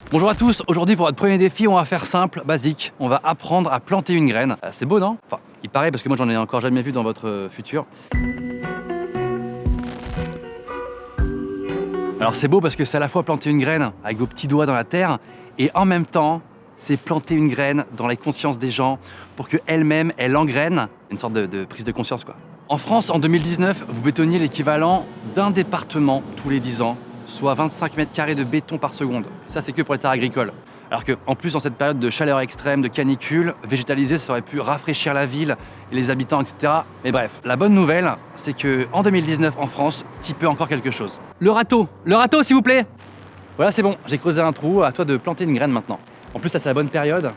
Bonjour à tous, aujourd'hui pour notre premier défi, on va faire simple, basique. On va apprendre à planter une graine. C'est beau, non? Enfin, il paraît parce que moi j'en ai encore jamais vu dans votre futur. Alors c'est beau parce que c'est à la fois planter une graine avec vos petits doigts dans la terre et en même temps, c'est planter une graine dans les consciences des gens pour qu'elles-mêmes, elles engrainent. Une sorte de prise de conscience, quoi. En France, en 2019, vous bétonniez l'équivalent d'un département tous les 10 ans, soit 25 mètres carrés de béton par seconde. Et ça, c'est que pour les terres agricoles. Alors qu'en plus, dans cette période de chaleur extrême, de canicule, végétaliser, ça aurait pu rafraîchir la ville et les habitants, etc. Mais bref, la bonne nouvelle, c'est qu'en 2019, en France, t'y peux encore quelque chose. Le râteau, s'il vous plaît. Voilà, c'est bon, j'ai creusé un trou, à toi de planter une graine maintenant. En plus, là, c'est la bonne période,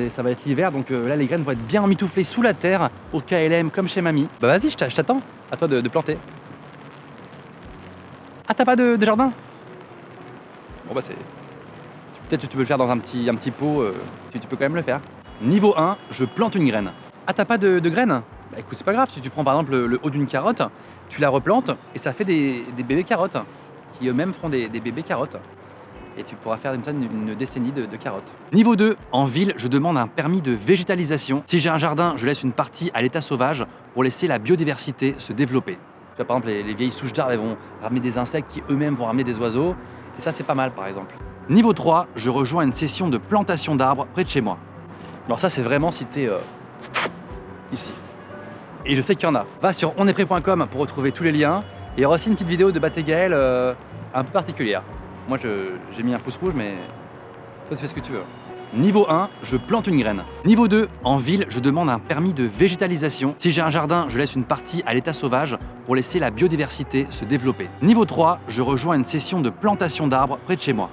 ça va être l'hiver, donc là, les graines vont être bien emmitouflées sous la terre, au KLM, comme chez mamie. Bah vas-y, je t'attends, à toi de planter. Ah, t'as pas de jardin? Bon bah c'est... Peut-être que tu peux le faire dans un petit pot, tu peux quand même le faire. Niveau 1, je plante une graine. Ah, t'as pas de graines? Bah écoute, c'est pas grave, tu prends par exemple le haut d'une carotte, tu la replantes et ça fait des bébés carottes, qui eux-mêmes feront des bébés carottes. Et tu pourras faire une décennie de carottes. Niveau 2, en ville, je demande un permis de végétalisation. Si j'ai un jardin, je laisse une partie à l'état sauvage pour laisser la biodiversité se développer. Tu vois, par exemple, les vieilles souches d'arbres, elles vont ramener des insectes qui eux-mêmes vont ramener des oiseaux. Et ça, c'est pas mal, par exemple. Niveau 3, je rejoins une session de plantation d'arbres près de chez moi. Alors ça, c'est vraiment si t'es ici. Et je sais qu'il y en a. Va sur onestprêt.com pour retrouver tous les liens. Et il y aura aussi une petite vidéo de Batégaël un peu particulière. Moi, j'ai mis un pouce rouge, mais toi, tu fais ce que tu veux. Niveau 1, je plante une graine. Niveau 2, en ville, je demande un permis de végétalisation. Si j'ai un jardin, je laisse une partie à l'état sauvage pour laisser la biodiversité se développer. Niveau 3, je rejoins une session de plantation d'arbres près de chez moi.